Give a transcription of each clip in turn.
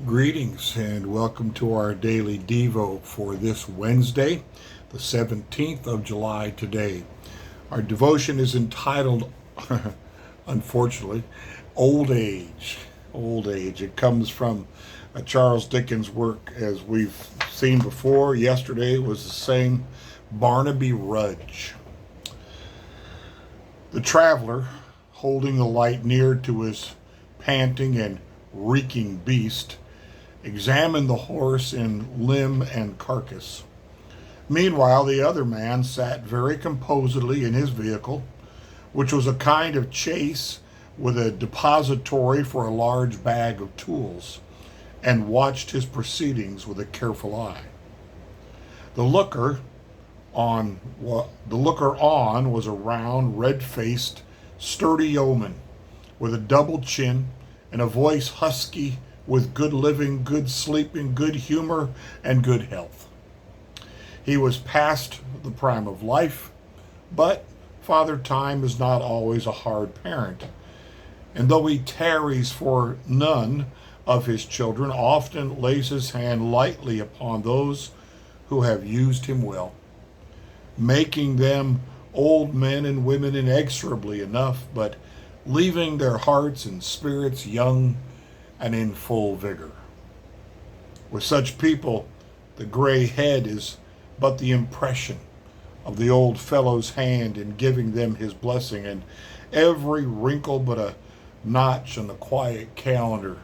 Greetings and welcome to our daily Devo for this Wednesday, the 17th of July today. Our devotion is entitled, unfortunately, Old Age. Old Age. It comes from Charles Dickens' work, as we've seen before. Yesterday was the same Barnaby Rudge. The traveler, holding the light near to his panting and reeking beast, examined the horse in limb and carcass. Meanwhile, the other man sat very composedly in his vehicle, which was a kind of chaise with a depository for a large bag of tools, and watched his proceedings with a careful eye. The looker on was a round, red-faced, sturdy yeoman with a double chin and a voice husky with good living, good sleeping, good humor, and good health. He was past the prime of life, but Father Time is not always a hard parent, and though he tarries for none of his children, often lays his hand lightly upon those who have used him well, making them old men and women inexorably enough, but leaving their hearts and spirits young and in full vigor. With such people, the gray head is but the impression of the old fellow's hand in giving them his blessing, and every wrinkle but a notch on the quiet calendar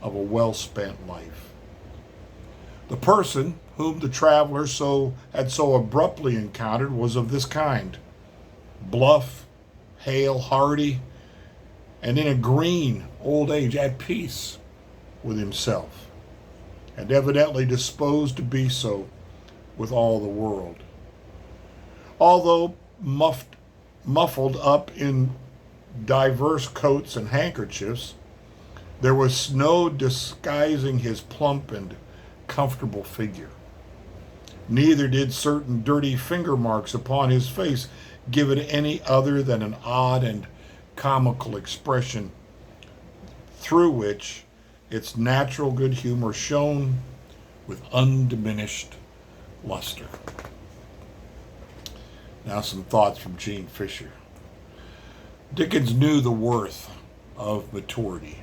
of a well-spent life. The person whom the traveler had so abruptly encountered was of this kind: bluff, hale, hardy, and in a green old age, at peace with himself, and evidently disposed to be so with all the world. Although muffled up in diverse coats and handkerchiefs, there was no disguising his plump and comfortable figure. Neither did certain dirty finger marks upon his face give it any other than an odd and comical expression through which its natural good humor shone with undiminished luster. Now some thoughts from Gene Fisher. Dickens knew the worth of maturity.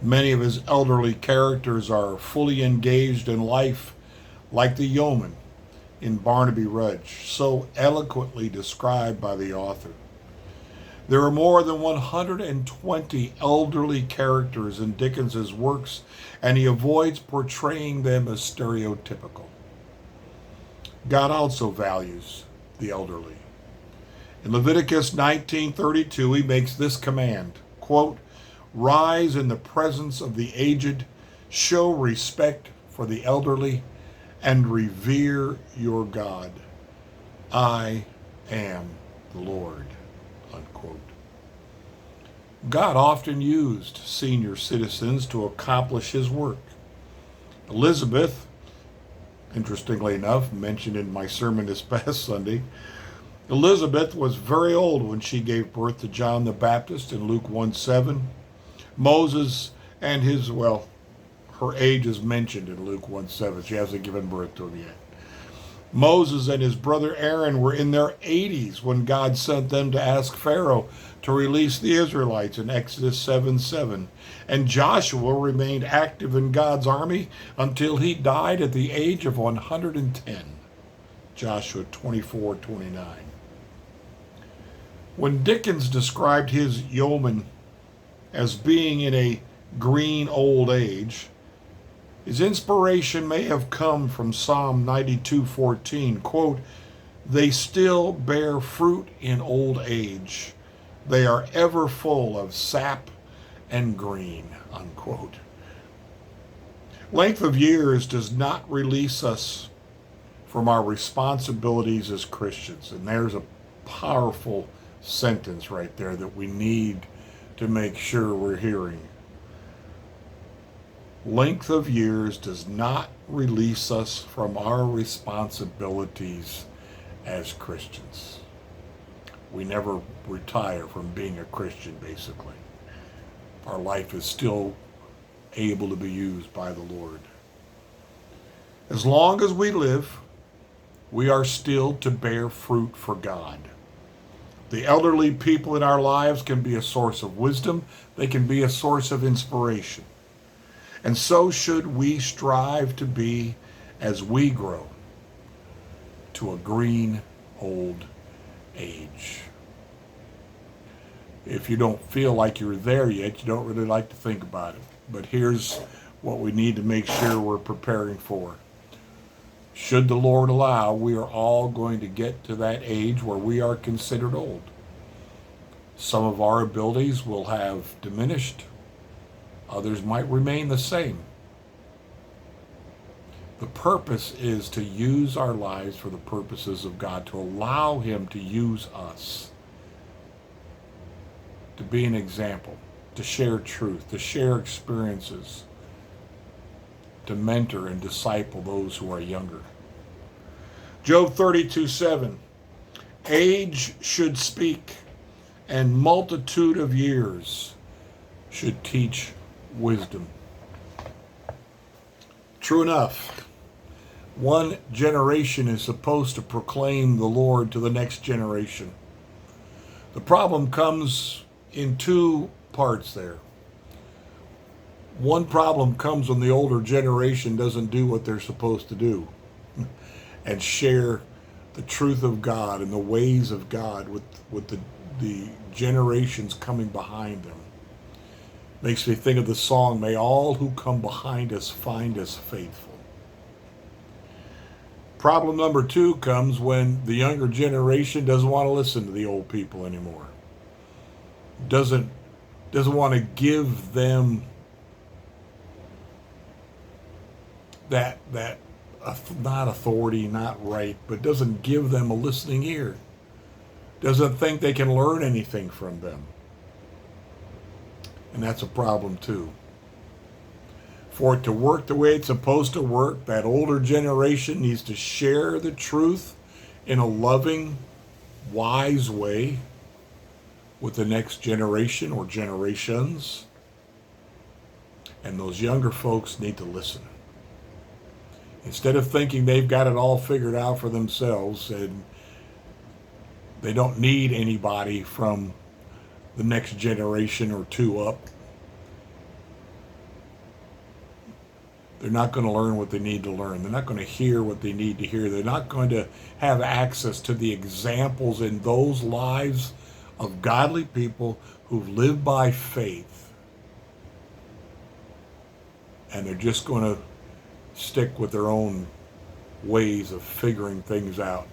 Many of his elderly characters are fully engaged in life, like the yeoman in Barnaby Rudge, so eloquently described by the author. There are more than 120 elderly characters in Dickens's works, and he avoids portraying them as stereotypical. God also values the elderly. In Leviticus 19:32, he makes this command, quote, "Rise in the presence of the aged, show respect for the elderly, and revere your God. I am the Lord." Unquote. God often used senior citizens to accomplish his work. Elizabeth, interestingly enough, mentioned in my sermon this past Sunday, Elizabeth was very old when she gave birth to John the Baptist in Luke 1:7. Moses and her age is mentioned in Luke 1:7. She hasn't given birth to him yet. Moses and his brother Aaron were in their 80s when God sent them to ask Pharaoh to release the Israelites in Exodus 7:7. And Joshua remained active in God's army until he died at the age of 110. Joshua 24:29. When Dickens described his yeoman as being in a green old age, his inspiration may have come from Psalm 92:14, quote, "They still bear fruit in old age. They are ever full of sap and green," unquote. Length of years does not release us from our responsibilities as Christians. And there's a powerful sentence right there that we need to make sure we're hearing. Length of years does not release us from our responsibilities as Christians. We never retire from being a Christian, basically. Our life is still able to be used by the Lord. As long as we live, we are still to bear fruit for God. The elderly people in our lives can be a source of wisdom. They can be a source of inspiration. And so should we strive to be as we grow to a green old age. If you don't feel like you're there yet, you don't really like to think about it. But here's what we need to make sure we're preparing for. Should the Lord allow, we are all going to get to that age where we are considered old. Some of our abilities will have diminished. Others might remain the same. The purpose is to use our lives for the purposes of God, to allow Him to use us, to be an example, to share truth, to share experiences, to mentor and disciple those who are younger. Job 32:7, age should speak, and multitude of years should teach wisdom. True enough, one generation is supposed to proclaim the Lord to the next generation. The problem comes in two parts there. One problem comes when the older generation doesn't do what they're supposed to do and share the truth of God and the ways of God with the generations coming behind them. Makes me think of the song, may all who come behind us find us faithful. Problem number two comes when the younger generation doesn't want to listen to the old people anymore. Doesn't want to give them that not authority, not right, but doesn't give them a listening ear. Doesn't think they can learn anything from them. And that's a problem too. For it to work the way it's supposed to work, that older generation needs to share the truth in a loving, wise way with the next generation or generations. And those younger folks need to listen. Instead of thinking they've got it all figured out for themselves and they don't need anybody from the next generation or two up, they're not going to learn what they need to learn. They're not going to hear what they need to hear. They're not going to have access to the examples in those lives of godly people who've lived by faith. And they're just going to stick with their own ways of figuring things out,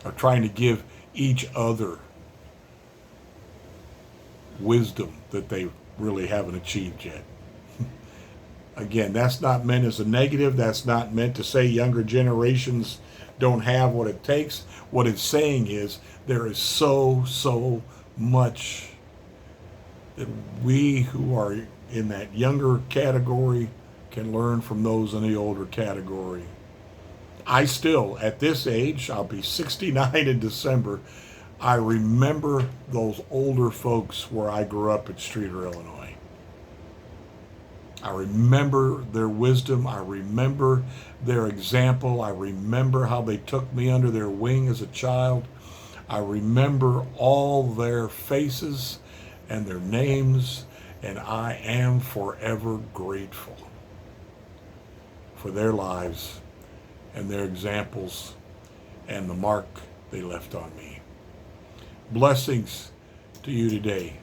of trying to give each other wisdom that they really haven't achieved yet. Again, that's not meant as a negative. That's not meant to say younger generations don't have what it takes. What it's saying is there is so much that we who are in that younger category can learn from those in the older category. I still, at this age, I'll be 69 in December, I remember those older folks where I grew up in Streeter, Illinois. I remember their wisdom. I remember their example. I remember how they took me under their wing as a child. I remember all their faces and their names, and I am forever grateful for their lives and their examples and the mark they left on me. Blessings to you today.